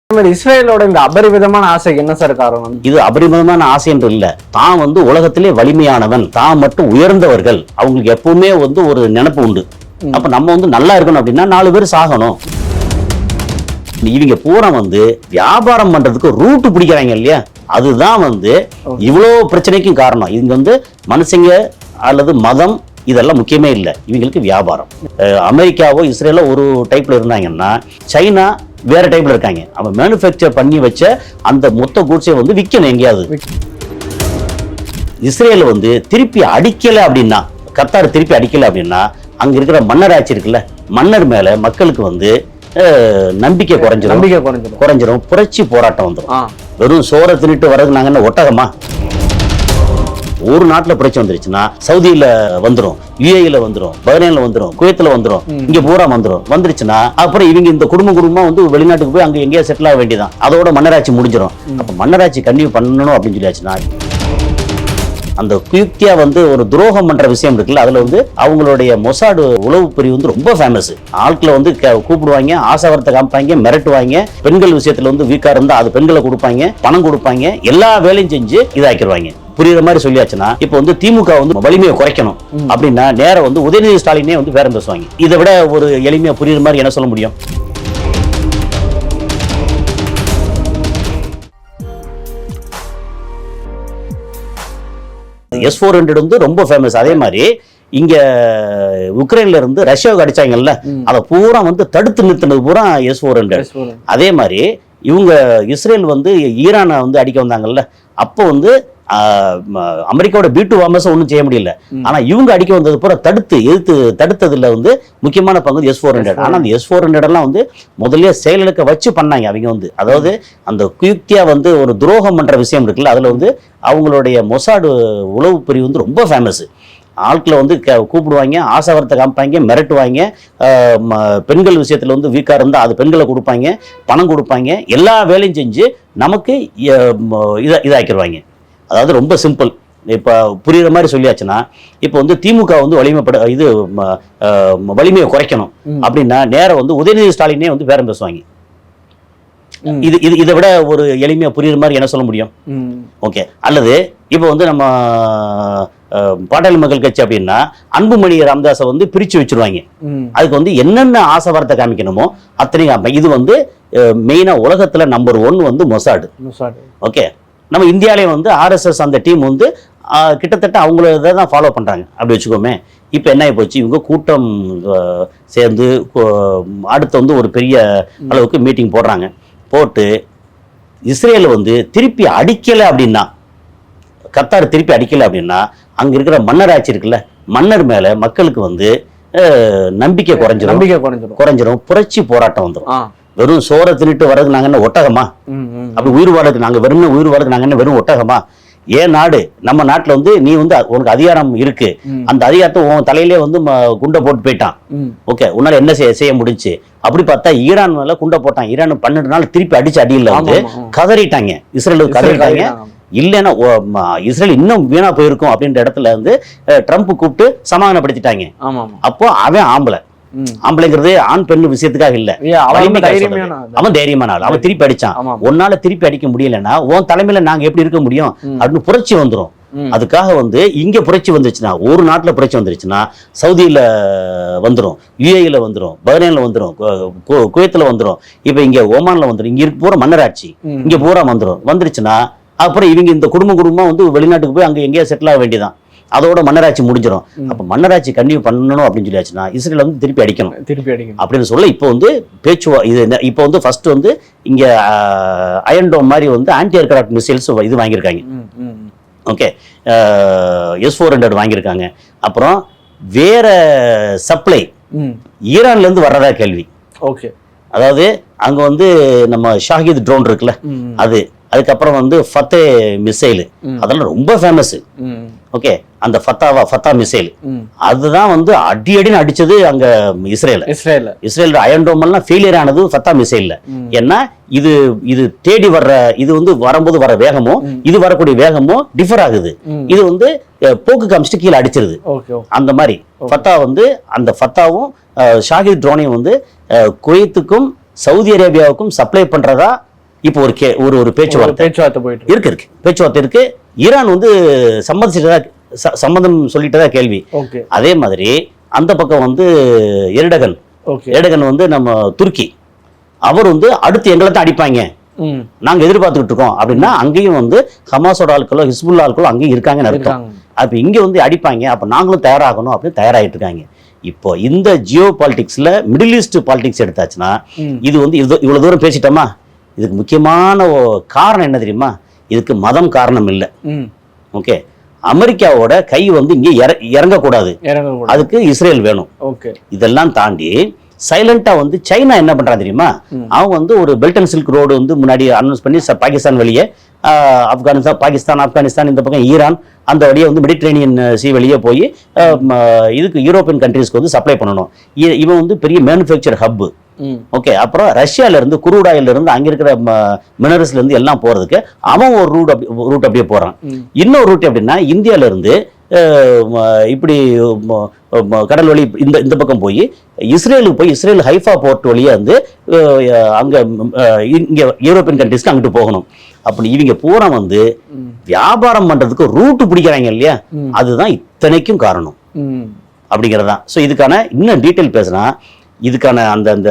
இஸ்ரேலோட இந்த அபரிமிதமான ஆசைக்கு என்ன சார் காரணம்? இது அபரிமிதமான ஆசை என்று இல்ல, தான் உலகத்திலே வலிமையானவன், தான் மட்டும் உயர்ந்தவர்கள், அவங்களுக்கு எப்பவுமே ஒரு நினைப்பு உண்டு. அப்ப நம்ம நல்லா இருக்கணும் அப்படின்னா 4 பேர் சாகணும். இவங்க பூரா வியாபாரம் பண்றதுக்கு ரூட்டு பிடிக்கிறாங்க இல்லையா, அதுதான் இவ்வளவு பிரச்சனைக்கும் காரணம். இவங்க மனுஷங்க அல்லது மதம் இதெல்லாம் முக்கியமே இல்லை, இவங்களுக்கு வியாபாரம். அமெரிக்காவோ இஸ்ரேலோ ஒரு டைப்ல இருந்தாங்கன்னா சைனா வேற டைப்ல இருக்காங்க. அவன் மேனுஃபேக்சர் பண்ணி வச்ச அந்த மொத்த கூட்ஸை விற்கணும் எங்கேயாவது. இஸ்ரேல் திருப்பி அடிக்கல அப்படின்னா, கத்தார் திருப்பி அடிக்கல அப்படின்னா, அங்க இருக்கிற மன்னராட்சி இருக்குல்ல, மன்னர் மேல மக்களுக்கு நம்பிக்கை குறைஞ்சிரும், புரட்சி போராட்டம் வந்துடும். வெறும் சோறை தின்னுட்டு வர்றது நாங்க என்ன ஒட்டகமா? ஒரு நாட்டுல புரட்சி வந்துருச்சுன்னா சவுதியில வந்துரும், யுஏஇல வந்துரும், பஹ்ரைன்ல வந்துரும், குவைத்துல வந்துரும், இங்க பூரா வந்துருச்சுன்னா அப்புறம் இவங்க இந்த குடும்பமா வெளிநாட்டுக்கு போய் அங்க எங்கேயா செட்டில் ஆக வேண்டியதான். அதோட மன்னராட்சி முடிஞ்சிடும். அப்ப மன்னராட்சி கண்டினியூ பண்ணணும் அப்படின்னு சொல்லியாச்சுன்னா, அந்த குயுக்தியா ஒரு துரோகம் பண்ற விஷயம் இருக்குல்ல, அதுல அவங்களுடைய மொசாடு உளவு பிரிவு ரொம்ப ஃபேமஸ். ஆட்களை கூப்பிடுவாங்க, ஆசைவரத்தை காமிப்பாங்க, மிரட்டுவாங்க. பெண்கள் விஷயத்துல வீக்கா இருந்தா அது பெண்களை கொடுப்பாங்க, பணம் கொடுப்பாங்க, எல்லா வேலையும் செஞ்சு இதாக்கிடுவாங்க. புரியுற மாதிரி சொல்லியாச்சுன்னா, இப்ப திமுக வலிமையை குறைக்கணும் அப்படின்னா நேரம் உதயநிதி ஸ்டாலினே பேரம் பேசுவாங்க. இதை விட ஒரு எளிமையா புரியுற மாதிரி என்ன சொல்ல முடியும்? S-400 ரொம்ப ஃபேமஸ். அதே மாதிரி இங்க உக்ரைன்ல இருந்து ரஷ்யாவுக்கு அடிச்சாங்கல்ல, அதை பூரா தடுத்து நிறுத்தினது பூரா S-400. அதே மாதிரி இவங்க இஸ்ரேல் ஈரானை அடிக்க வந்தாங்கல்ல, அப்போ அமெரிக்காவோட B-2 பாம்பர்ஸ் ஒன்றும் செய்ய முடியல. ஆனா இவங்க அடிக்க வந்தது பூரா தடுத்ததுல முக்கியமான பங்கு S-400. ஆனா அந்த S-400 எல்லாம் முதல்ல செயலுக்க வச்சு பண்ணாங்க. அவங்க அதாவது அந்த குயுக்தியா ஒரு துரோகம் பண்ற விஷயம் இருக்குல்ல, அதுல அவங்களுடைய மொசாடு உளவு பிரிவு ரொம்ப ஃபேமஸ். ஆட்களை கூப்பிடுவாங்க, ஆசைவரத்தை காமிப்பாங்க, மிரட்டுவாங்க. பெண்கள் விஷயத்துல வீக்கா இருந்தா அது பெண்களை கொடுப்பாங்க, பணம் கொடுப்பாங்க, எல்லா வேலையும் செஞ்சு நமக்கு இதாக்கிடுவாங்க. அதாவது ரொம்ப சிம்பிள். இப்ப புரியுற மாதிரி சொல்லியாச்சுன்னா, இப்ப திமுக வலிமையை குறைக்கணும் அப்படின்னா நேரம் உதயநிதி ஸ்டாலினே பேரம் பேசுவாங்க. இதை விட ஒரு எளிமையா புரியுற மாதிரி என்ன சொல்ல முடியும்? ஓகே. அல்லது இப்ப நம்ம பாட்டாளி மக்கள் கட்சி அப்படின்னா அன்புமணி ராமதாஸை பிரிச்சு வச்சிருவாங்க. அதுக்கு என்னென்ன ஆசை வார்த்தை காமிக்கணுமோ அத்தனையும் காமிப்பாங்க. இது மெயினா உலகத்துல நம்பர் 1 மொசாடு. ஓகே. நம்ம இந்தியாவிலே RSS அந்த டீம் கிட்டத்தட்ட அவங்கள தான் ஃபாலோ பண்றாங்க அப்படி வச்சுக்கோமே. இப்போ என்ன ஆகி போச்சு, இவங்க கூட்டம் சேர்ந்து அடுத்து ஒரு பெரிய அளவுக்கு மீட்டிங் போடுறாங்க. போட்டு இஸ்ரேல் திருப்பி அடிக்கல அப்படின்னா, கத்தார் திருப்பி அடிக்கல அப்படின்னா, அங்க இருக்கிற மன்னராட்சி இருக்குல்ல, மன்னர் மேல மக்களுக்கு நம்பிக்கை குறைஞ்சிரும், புரட்சி போராட்டம் வந்துடும். வெறும் சோறை தின்னுட்டு வர்றது நாங்க என்ன ஒட்டகமா? அப்படி உயிர் வாழ்றதுக்கு நாங்க உயிர் வாழ்றதுக்கு நாங்க என்ன வெறும் ஒட்டகமா? ஏன் நாடு, நம்ம நாட்டுல நீ உனக்கு அதிகாரம் இருக்கு, அந்த அதிகாரத்தை உன் தலையிலே குண்டை போட்டு போயிட்டான். ஓகே, உன்னால என்ன செய்ய முடிஞ்சு? அப்படி பார்த்தா ஈரான் மேல குண்டை போட்டான். ஈரான் 12 நாள் திருப்பி அடியில கதறிட்டாங்க, இஸ்ரேலுக்கு கதறிட்டாங்க. இல்லைன்னா இஸ்ரேல் இன்னும் வீணா போயிருக்கும் அப்படின்ற இடத்துல ட்ரம்ப் கூப்பிட்டு சமாதானப்படுத்திட்டாங்க. அப்போ அவன் ஆம்பளைங்கிறது ஆண் பெண் விஷயத்துக்காக இல்ல, அவன் தைரியமான ஆள். அவன் திருப்பி அடிச்சான். உன்னால திருப்பி அடிக்க முடியலன்னா உன் தலைமையில நாங்க எப்படி இருக்க முடியும் அப்படின்னு புரட்சி வந்துரும். அதுக்காக இங்க புரட்சி வந்துருச்சுன்னா, ஒரு நாட்டுல புரட்சி வந்துருச்சுன்னா சவுதியில வந்துரும், யுஏஇல வந்துரும், பஹ்ரைன்ல வந்துரும், குவைத்துல வந்துரும், இப்ப இங்க ஓமான்ல வந்துரும். இங்க இருக்க பூரா மன்னராட்சி இங்க பூரா வந்துருச்சுன்னா அப்புறம் இவங்க இந்த குடும்பமா வெளிநாட்டுக்கு போய் அங்க எங்கேயா செட்டில் ஆக வேண்டியதான். அதோட மன்னராட்சி முடிஞ்சிடும். அப்ப மன்னராட்சி கண்டினியூ பண்ணணும் அப்படின்னு சொல்லியாச்சுன்னா இஸ்ரேல் திருப்பி அடிக்கணும் அப்படின்னு சொல்ல இப்போ பேச்சுவா இது. இப்போ ஃபர்ஸ்ட் இங்க அயன் டோம் மாதிரி ஆன்டி ஏர்கிராஃப்ட் மிசைல்ஸ் இது வாங்கியிருக்காங்க. ஓகே, S-400 வாங்கியிருக்காங்க. அப்புறம் வேற சப்ளை ஈரான்ல இருந்து வர்றதா கேள்வி. ஓகே, அதாவது அங்க நம்ம ஷாஹித் ட்ரோன் இருக்குல்ல, அதுக்கப்புறம் ஃபத்தே மிசைல், அதெல்லாம் ரொம்ப ஃபேமஸ். ஓகே, அந்த ஃபத்தா மிசைல் அதுதான் அடின்னு அடிச்சது அங்க இஸ்ரேல் அயன் டோம் எல்லாம் ஃபெயிலியர் ஆனது ஃபத்தா மிசைல்ல. ஏன்னா இது தேடி வர்ற, இது வரும்போது வர வேகமும் இது வரக்கூடிய வேகமும் டிஃபர் ஆகுது. இது போக்கு காமிச்சிட்டு கீழே அடிச்சிருது. அந்த மாதிரி ஃபத்தா அந்த ஃபத்தாவும் ஷாஹித் ட்ரோனையும் குவைத்துக்கும் சவுதி அரேபியாவுக்கும் சப்ளை பண்றதா இப்போ ஒரு பேச்சுவார்த்தை போயிட்டு இருக்கு பேச்சுவார்த்தை இருக்கு. ஈரான் வந்து சம்மதம் சொல்லிட்டதா கேள்வி. அதே மாதிரி அந்த பக்கம் வந்து எர்டகன் வந்து நம்ம துருக்கி, அவர் வந்து அடுத்து எங்களை தான் அடிப்பாங்க நாங்க எதிர்பார்த்துக்கிட்டு இருக்கோம் அப்படின்னா, அங்கேயும் வந்து ஹமாஸோட ஆட்களோ ஹிஸ்புல்லா ஆட்களோ அங்கேயும் இருக்காங்கன்னு அர்த்தம். அப்ப இங்க வந்து அடிப்பாங்க, அப்ப நாங்களும் தயாராகணும் அப்படின்னு தயாராகிட்டு இருக்காங்க. இப்போ இந்த ஜியோ பாலிடிக்ஸ்ல மிடில் ஈஸ்ட் பாலிடிக்ஸ் எடுத்தாச்சுன்னா, இது வந்து இவ்வளவு தூரம் பேசிட்டோமா, இதுக்கு முக்கியமான காரணம் என்ன தெரியுமா? இதுக்கு மதம் காரணம் இல்லை. ஓகே, அமெரிக்காவோட கை வந்து இங்கே இறங்கக்கூடாது, அதுக்கு இஸ்ரேல் வேணும். இதெல்லாம் தாண்டி சைலண்டா வந்து சைனா என்ன பண்றாங்க தெரியுமா? அவங்க வந்து ஒரு பெல்ட் அண்ட் சில்க் ரோடு வந்து முன்னாடி அனௌன்ஸ் பண்ணி பாகிஸ்தான் வழியே ஆப்கானிஸ்தான் இந்த பக்கம் ஈரான் அந்த வழியே வந்து மெடிட்ரேனியன் சி வழியே போய் இதுக்கு யூரோப்பியன் கண்ட்ரீஸ்க்கு வந்து சப்ளை பண்ணணும். இவன் வந்து பெரிய மேனுஃபேக்சர் ஹப். ஓகே, அப்புறம் ரஷ்யால இருந்து குரூட் ஆயில இருந்து அங்க இருக்கிற மினரல்ஸ்ல இருந்து எல்லாம் போறதுக்கு அவன் ஒரு ரூட் அப்படியே போறான். இன்னொரு ரூட் எப்படின்னா, இந்தியால இருந்து இப்படி கடல் வழி இந்த பக்கம் போய் இஸ்ரேலுக்கு போய் இஸ்ரேல் ஹைஃபா போர்ட் வழியா வந்து அங்க இங்க யூரோப்பியன் கண்ட்ரீஸ்க்கு அங்கிட்டு போகணும். அப்படி இவங்க பூரா வந்து வியாபாரம் பண்றதுக்கு ரூட் பிடிக்கிறாங்க இல்லையா, அதுதான் இத்தனைக்கும் காரணம் அப்படிங்கறதான். ஸோ இதுக்கான இன்னும் டீட்டெயில் பேசினா, இதுக்கான அந்த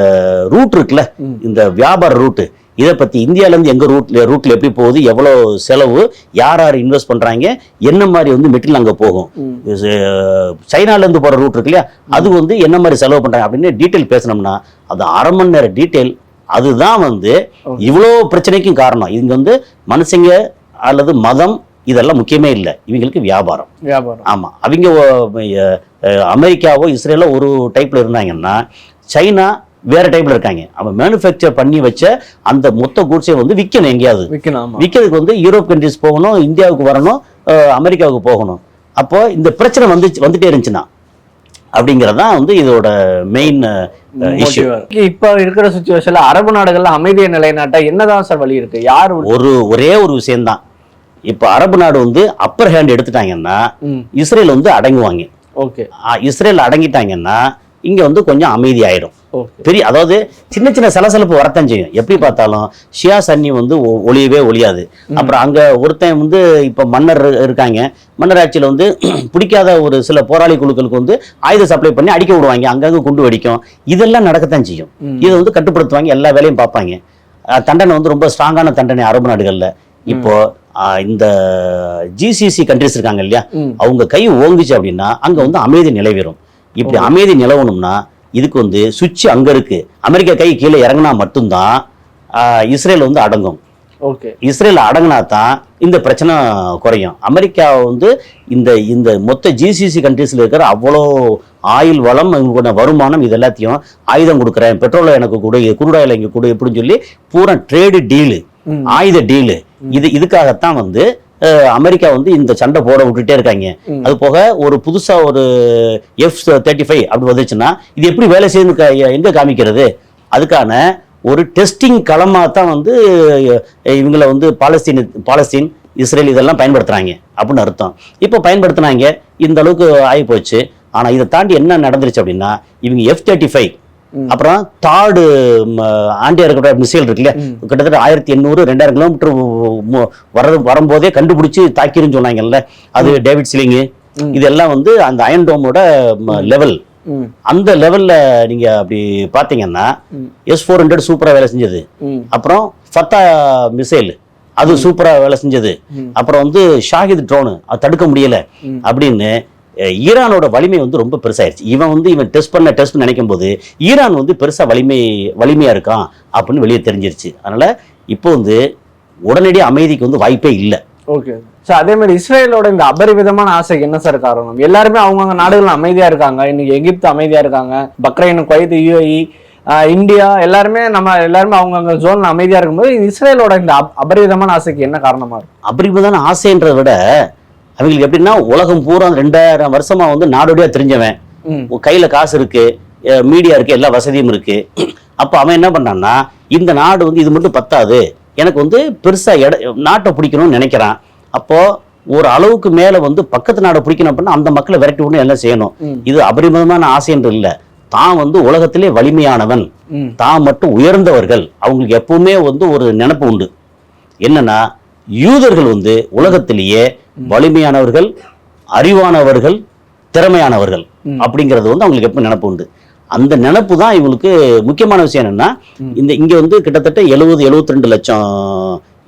ரூட் இருக்குல்ல, இந்த வியாபார ரூட்டு, இதை பத்தி இந்தியால இருந்து எங்க ரூட்ல எப்படி போகுது, எவ்வளவு செலவு, யார் இன்வெஸ்ட் பண்றாங்க, என்ன மாதிரி வந்து மெட்டீரியல் அங்க போகும், சைனால இருந்து போற ரூட் இருக்கு இல்லையா, அது வந்து என்ன மாதிரி செலவு பண்றாங்க அப்படின்னு டீட்டெயில் பேசணும்னா அது 1/2 மணி நேர டீட்டெயில். அதுதான் வந்து இவ்வளோ பிரச்சனைக்கும் காரணம். இங்க வந்து மனுஷங்க அல்லது மதம் இதெல்லாம் முக்கியமே இல்லை, இவங்களுக்கு வியாபாரம். ஆமா, அவங்க அமெரிக்காவோ இஸ்ரேலோ ஒரு டைப்ல இருந்தாங்கன்னா, சைனா வேற டைப்ல இருக்காங்க. அவன் மேனுஃபேக்சர் பண்ணி வச்ச அந்த மொத்த கூட்ஸை வந்து விற்கணும், எங்கேயாவது விற்கிறதுக்கு வந்து யூரோப் கண்ட்ரிஸ் போகணும், இந்தியாவுக்கு வரணும், அமெரிக்காவுக்கு போகணும். அப்போ இந்த பிரச்சனை வந்துட்டே இருந்துச்சுன்னா அப்படிங்கறதான் வந்து இதோட மெயின் இஷ்யூ. இப்ப இருக்கிற சிச்சுவேஷன்ல அரபு நாடுகள்ல அமைதியை நிலைநாட்ட என்னதான் சார் வழி இருக்கு? ஒரே ஒரு விஷயம்தான். இப்ப அரபு நாடு வந்து அப்பர் ஹேண்ட் எடுத்துட்டாங்கன்னா இஸ்ரேல் வந்து அடங்குவாங்க. இஸ்ரேல் அடங்கிட்டாங்கன்னா இங்க வந்து கொஞ்சம் அமைதி ஆயிடும். பெரிய, அதாவது சின்ன சின்ன சலசலப்பு வரத்தான் செய்யும். எப்படி பார்த்தாலும் ஷியா சன்னி வந்து ஒழியாது. அப்புறம் அங்க ஒருத்தன் வந்து இப்ப மன்னர் இருக்காங்க, மன்னர் ஆட்சியில வந்து பிடிக்காத ஒரு சில போராளி குழுக்களுக்கு வந்து ஆயுத சப்ளை பண்ணி அடிக்க விடுவாங்க, அங்கங்க குண்டு வெடிக்கும். இதெல்லாம் நடக்கத்தான் செய்யும். இதை வந்து கட்டுப்படுத்துவாங்க, எல்லா வேலையும் பார்ப்பாங்க. தண்டனை வந்து ரொம்ப ஸ்ட்ராங்கான தண்டனை அரபு நாடுகள்ல. இப்போ இந்த ஜிசிசி கண்ட்ரிஸ் இருக்காங்க இல்லையா, அவங்க கை ஓங்குச்சு அப்படின்னா அங்க வந்து அமைதி நிலவரும். இப்படி அமைதி நிலவணும்னா இதுக்கு வந்து சுவிட்ச் அங்க இருக்கு. அமெரிக்கா கை கீழே இறங்கினா மட்டும்தான் இஸ்ரேல் வந்து அடங்கும். இஸ்ரேல் அடங்கினா தான் இந்த பிரச்சனை குறையும். அமெரிக்கா வந்து இந்த மொத்த ஜிசிசி கண்ட்ரீஸ்ல இருக்கிற அவ்வளோ ஆயில் வளம், வருமானம், இது எல்லாத்தையும் ஆயுதம் கொடுக்குறேன், பெட்ரோலை எனக்கு கொடு, குருடாயில் இங்க கொடு இப்படின்னு சொல்லி பூரா ட்ரேடு டீலு, ஆயுத டீலு, இதுக்காகத்தான் வந்து அமெரிக்கா வந்து இந்த சண்டை போட விட்டுட்டே இருக்காங்க. அது போக ஒரு புதுசா ஒரு F-35 அப்படி வந்துச்சுன்னா இது எப்படி வேலை செய்யுது எங்க காமிக்கிறது? அதுக்கான ஒரு டெஸ்டிங் களமா தான் வந்து இவங்களை வந்து பாலஸ்தீன் இஸ்ரேல் இதெல்லாம் பயன்படுத்துறாங்க அப்படின்னு அர்த்தம். இப்போ பயன்படுத்தினாங்க, இந்த அளவுக்கு ஆகி போச்சு. ஆனா இதை தாண்டி என்ன நடந்துருச்சு அப்படின்னா, இவங்க F-35 அப்புறம் தார்டு ஆன்டி ஏர்கிராஃப்ட் மிசைல் இருக்குல்ல, கிட்டத்தட்ட 1800-2000 கிலோமீட்டர் வரும்போதே கண்டுபிடிச்சு தாக்கிருன்னு சொன்னாங்கல்ல, அது டேவிட் ஸ்லிங்கு, இதெல்லாம் வந்து அந்த அயன் டோமோட லெவல். அந்த லெவல்ல நீங்க அப்படி பாத்தீங்கன்னா S-400 சூப்பரா வேலை செஞ்சது, அப்புறம் ஃபத்தா மிசைல் அது சூப்பரா வேலை செஞ்சது, அப்புறம் வந்து ஷாஹித் ட்ரோனு அது தடுக்க முடியல அப்படின்னு ஈரானோட வலிமை வந்து ரொம்ப பெருசாயிருச்சு. இவன் டெஸ்ட் நினைக்கும் போது ஈரான் வந்து பெருசா வலிமையா இருக்கான் அப்படின்னு வெளியே தெரிஞ்சிருச்சு. அதனால இப்போ வந்து உடனடியே அமைதிக்கு வந்து வாய்ப்பே இல்லை. அதே மாதிரி இஸ்ரேலோட இந்த அபரிவிதமான ஆசைக்கு என்ன சார் காரணம்? எல்லாருமே அவங்கவுங்க நாடுகள் அமைதியா இருக்காங்க. இன்னைக்கு எகிப்து அமைதியா இருக்காங்க, பக்ரைன், குவைத், UAE, இந்தியா எல்லாருமே அவங்கவுங்க ஜோன்ல அமைதியா இருக்கும்போது இஸ்ரேலோட இந்த அபரிவிதமான ஆசைக்கு என்ன காரணமா இருக்கு? அபரிவிதமான ஆசைன்றதை விட அவங்களுக்கு எப்படின்னா, உலகம் பூரா 2000 வருஷமா வந்து நாடோடியா தெரிஞ்சவன், கையில காசு இருக்கு, மீடியா இருக்கு, எல்லா வசதியும் இருக்கு. அப்ப அவன் என்ன பண்ணான்னா, இந்த நாடு வந்து இது மட்டும் பத்தாது, எனக்கு வந்து பெருசா நாட்டை பிடிக்கணும்னு நினைக்கிறான். அப்போ ஒரு அளவுக்கு மேல வந்து பக்கத்து நாடை பிடிக்கணும் அப்படின்னா அந்த மக்களை விரட்டி விடணும், எல்லாம் செய்யணும். இது அபரிமிதமான ஆசை என்று இல்லை, தான் வந்து உலகத்திலே வலிமையானவன், தான் மட்டும் உயர்ந்தவர்கள், அவங்களுக்கு எப்பவுமே வந்து ஒரு நினைப்பு உண்டு. என்னன்னா யூதர்கள் வந்து உலகத்திலேயே வலிமையானவர்கள், அறிவானவர்கள், திறமையானவர்கள் அப்படிங்கிறது வந்து அவங்களுக்கு எப்ப நினைப்பு உண்டு. அந்த நினைப்பு தான் இவங்களுக்கு முக்கியமான விஷயம். என்னன்னா இங்க வந்து கிட்டத்தட்ட 70-72 லட்சம்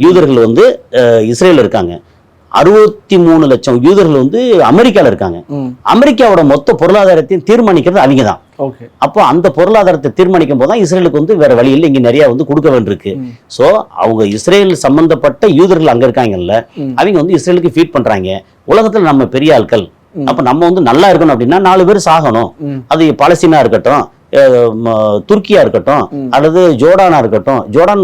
யூதர்கள் வந்து இஸ்ரேல் இருக்காங்க. 63 லட்சம் யூதர்கள் வந்து அமெரிக்கால இருக்காங்க. அமெரிக்காவோட மொத்த பொருளாதாரத்தையும் தீர்மானிக்கிறது அவங்க தான். அப்போ அந்த பொருளாதாரத்தை தீர்மானிக்கும் போதுதான் இஸ்ரேலுக்கு வந்து வேற வழி இல்லை, இங்க நிறைய வந்து கொடுக்க வேண்டியிருக்கு. சோ அவங்க இஸ்ரேல் சம்பந்தப்பட்ட யூதர்கள் அங்க இருக்காங்கல்ல, அவங்க வந்து இஸ்ரேலுக்கு ஃபீட் பண்றாங்க. உலகத்துல நம்ம பெரிய ஆட்கள், அப்ப நம்ம வந்து நல்லா இருக்கணும் அப்படின்னா 4 பேர் சாகணும். அது பாலஸ்தீனா இருக்கட்டும், துர்க்கியா இருக்கட்டும், அல்லது ஜோர்டானா இருக்கட்டும். ஜோர்டான்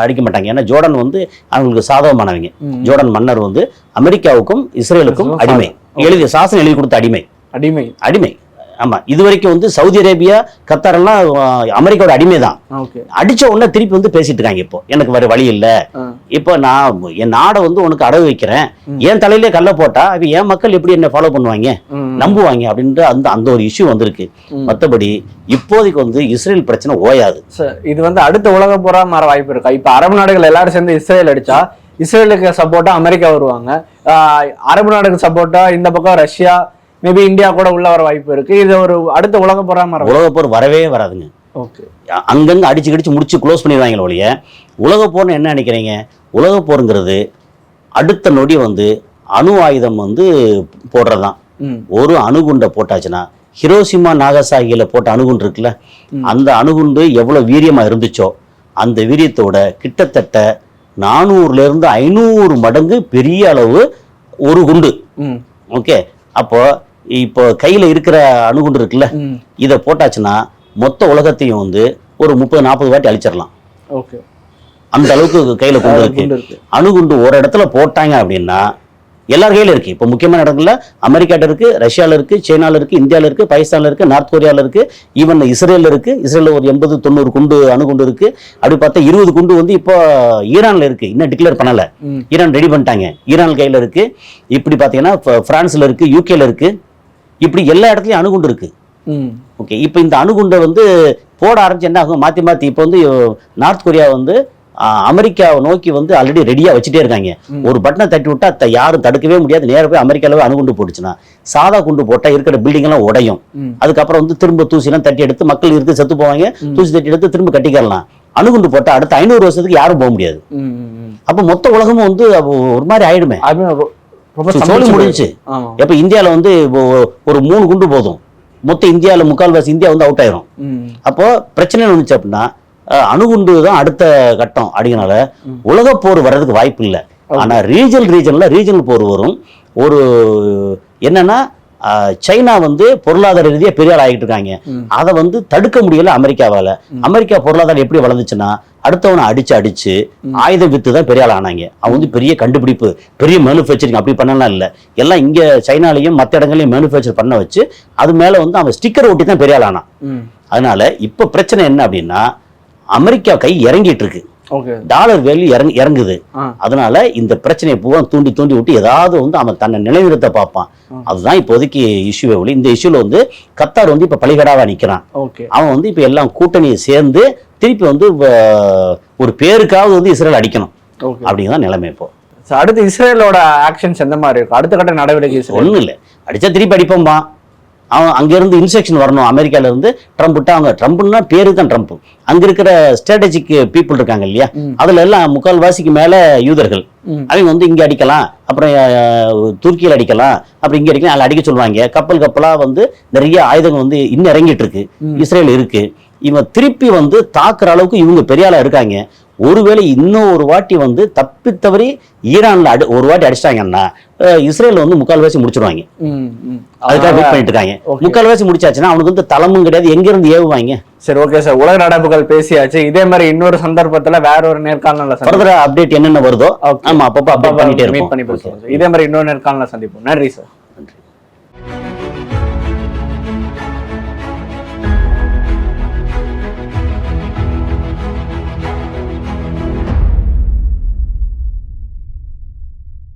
அடிக்க மாட்டாங்க, ஏன்னா ஜோர்டான் வந்து அவங்களுக்கு சாதகமானவங்க. ஜோர்டான் மன்னர் வந்து அமெரிக்காவுக்கும் இஸ்ரேலுக்கும் அடிமை, சாசனம் எழுதி கொடுத்த அடிமை. ஆமா, இது வரைக்கும் வந்து சவுதி அரேபியா, கத்தார் எல்லாம் அமெரிக்காவோட அடிமை தான். அடிச்ச உடனே திருப்பி வந்து பேசிட்டு இருக்காங்க, இப்போ எனக்கு வேற வழி இல்ல, இப்போ நான் என் நாடை வந்து உனக்கு அடகு வைக்கிறேன், என் தலையிலே கல்ல போட்டா இப்ப என் மக்கள் எப்படி என்ன ஃபாலோ பண்ணுவாங்க, நம்புவாங்க அப்படின்ற அந்த ஒரு இஷ்யூ வந்திருக்கு. மற்றபடி இப்போதைக்கு வந்து இஸ்ரேல் பிரச்சனை ஓயாது. இது வந்து அடுத்த உலக போரா மாற வாய்ப்பு இருக்கா? இப்ப அரபு நாடுகள் எல்லாரும் சேர்ந்து இஸ்ரேல் அடிச்சா இஸ்ரேலுக்கு சப்போர்ட்டா அமெரிக்கா வருவாங்க, அரபு நாடுக்கு சப்போர்ட்டா இந்த பக்கம் ரஷ்யா, மேபி இந்தியா கூட உள்ள வர வாய்ப்பு இருக்கு. இது ஒரு அடுத்த உலக போரா மாற? உலக போர் வரவே வராதுங்க. அங்கங்க அடிச்சு முடிச்சு க்ளோஸ் பண்ணிடுவாங்க ஒழிய. உலக போர்னு என்ன நினைக்கிறீங்க? உலக போருங்கிறது அடுத்த நொடி வந்து அணு ஆயுதம் வந்து போடுறதுதான். ஒரு அணுகுண்டை போட்டாச்சுன்னா, ஹிரோஷிமா நாகசாகியில போட்ட அணுகுண்டு இருக்குல்ல, அந்த அணுகுண்டு எவ்வளவு வீரியமா இருந்துச்சோ அந்த வீரியத்தோட கிட்டத்தட்ட 400-500 மடங்கு பெரிய அளவு ஒரு குண்டு. ஓகே, அப்போ இப்போ கையில இருக்கிற அணுகுண்டு இருக்குல்ல, இதை போட்டாச்சுன்னா மொத்த உலகத்தையும் வந்து ஒரு 30-40 வாட்டி அழிச்சிடலாம். அந்த அளவுக்கு கையில குண்டு இருக்கு. அணுகுண்டு ஒரு இடத்துல போட்டாங்க அப்படின்னா எல்லார் கையில இருக்கு. இப்போ முக்கியமான இடங்கள்ல அமெரிக்காட்ட இருக்கு, ரஷ்யால இருக்கு, சைனால இருக்கு, இந்தியால இருக்கு, பாகிஸ்தான்ல இருக்கு, நார்த் கொரியால இருக்கு, ஈவன் இஸ்ரேல்ல இருக்கு. இஸ்ரேல்ல ஒரு 80-90 குண்டு அணுகுண்டு இருக்கு. அப்படி பார்த்தா 20 குண்டு வந்து இப்போ ஈரான்ல இருக்கு, இன்னும் டிக்ளேர் பண்ணல. ஈரான் ரெடி பண்ணிட்டாங்க, ஈரான் கையில இருக்கு. இப்படி பாத்தீங்கன்னா பிரான்ஸ்ல இருக்கு, யூகேல இருக்கு, இப்படி எல்லா இடத்துலயும் அணுகுண்டு இருக்கு. ஓகே, இப்போ இந்த அணுகுண்டை வந்து போட ஆரம்பிச்சு என்ன ஆகும்? மாத்தி மாத்தி இப்போ வந்து நார்த் கொரியா வந்து அமெரிக்காவை நோக்கி வந்து ஆல்ரெடி ரெடியா வச்சுட்டே இருக்காங்க. ஒரு பட்டனை தட்டி விட்டா யாரும் தடுக்கவே முடியாது. நேர போய் அமெரிக்காவே அணுகுண்டு போட்டுச்சுன்னா, சாதா குண்டு போட்டா இருக்கிற பில்டிங் எல்லாம் உடையும். அதுக்கப்புறம் வந்து திரும்ப தூசி எல்லாம் தட்டி எடுத்து மக்கள் இருக்கு செத்து போவாங்க, தூசி தட்டி எடுத்து திரும்ப கட்டிக்கலாம். அணுகுண்டு போட்டா அடுத்த 500 வருஷத்துக்கு யாரும் போக முடியாது. அப்ப மொத்த உலகமும் வந்து ஒரு மாதிரி ஆயிடுமே, சொல்லி முடிஞ்சு. எப்ப இந்தியால வந்து ஒரு 3 குண்டு போதும், மொத்த இந்தியால முக்கால்வாசி இந்தியா வந்து அவுட் ஆயிரும். அப்போ பிரச்சனை வந்துச்சு அப்படின்னா அணுகுண்டு தான் அடுத்த கட்டம். அப்படிங்கனால உலக போர் வர்றதுக்கு வாய்ப்பு இல்லை. ஆனா ரீஜனல் போர் வரும். ஒரு என்னன்னா சைனா வந்து பொருளாதார ரீதியா பெரிய ஆள் ஆகிட்டு இருக்காங்க. அதை வந்து தடுக்க முடியல அமெரிக்காவால. அமெரிக்கா பொருளாதாரம் எப்படி வளர்ந்துச்சுன்னா, அடுத்தவனை அடிச்சு ஆயுதம் வித்து தான் பெரிய ஆள் ஆனாங்க. அவன் வந்து பெரிய கண்டுபிடிப்பு, பெரிய மேனுஃபேக்சரிங் அப்படி பண்ணலாம் இல்லை. எல்லாம் இங்க சைனாலையும் மற்ற இடங்களையும் மேனுஃபேக்சர் பண்ண வச்சு அது மேல வந்து அவன் ஸ்டிக்கர் ஒட்டி தான் பெரிய ஆள் ஆனான். அதனால இப்ப பிரச்சனை என்ன அப்படின்னா, அமெரிக்கா கை இறங்கிட்டு இருக்கு, டாலர் வேல்யூ இறங்குது. அதனால இந்த பிரச்சனையை பூரா தூண்டி விட்டு ஏதாவது வந்து அவன் தன்னை நிலைநிறுத்த பார்ப்பான். அதுதான் இப்போதைக்கு இஷ்யூவே ஒளி. இந்த இஷ்யூல வந்து கத்தார் வந்து இப்ப பலிகடாவா நிக்கிறான். அவன் வந்து இப்ப எல்லாம் கூட்டணியை சேர்ந்து திருப்பி வந்து ஒரு பேருக்காவது வந்து இஸ்ரேல் அடிக்கணும் அப்படிங்கிறதான் நிலைமை. இப்போ அடுத்து இஸ்ரேலோட ஆக்ஷன்ஸ் எந்த மாதிரி இருக்கும்? அடுத்த கட்ட நடவடிக்கை ஒண்ணும் இல்லை, அடிச்சா திருப்பி அடிப்போம்பா. அவன் அங்கிருந்து இன்ஸ்ட்ரக்ஷன் வரணும் அமெரிக்கால இருந்து. ட்ரம்ப் விட்டா, அவங்க ட்ரம்ப்னா பேரு தான் ட்ரம்ப். அங்க இருக்கிற ஸ்ட்ராட்டஜிக் பீப்புள் இருக்காங்க இல்லையா, அதுல எல்லாம் 3/4 மேல யூதர்கள். அவங்க வந்து இங்க அடிக்கலாம், அப்புறம் துருக்கியில் அடிக்கலாம், அப்புறம் இங்க அடிக்கலாம், அதில் அடிக்க சொல்லுவாங்க. கப்பலா வந்து நிறைய ஆயுதங்கள் வந்து இன்னும் இறங்கிட்டு இருக்கு, இஸ்ரேல் இருக்கு. இவன் திருப்பி வந்து தாக்குற அளவுக்கு இவங்க பெரிய ஆளா இருக்காங்க. ஒருவேளை இன்னும் ஒரு வாட்டி வந்து தப்பி தவறி ஈரான்ல ஒரு வாட்டி அடிச்சிட்டாங்கன்னா இஸ்ரேல் வந்து 3/4 முடிச்சிருவாங்க. அதுக்காக வெயிட் பண்ணிட்டு இருக்காங்க. 3/4 முடிச்சாச்சுன்னா அவனுக்கு வந்து தளமும் கிடையாது, எங்க இருந்து ஏவுவாங்க. சரி, ஓகே சார், உலக நடப்புகள் பேசியாச்சு. இதே மாதிரி இன்னொரு சந்தர்ப்பத்துல வேற ஒரு நேர்காணல ஃபர்தர் அப்டேட் என்னென்ன வருதோ ஆமா அப்பப்போ அப்டேட் பண்ணிட்டே இருப்போம். இதே மாதிரி இன்னொரு நேர்காணல சந்திப்போம். நன்றி சார். நன்றி.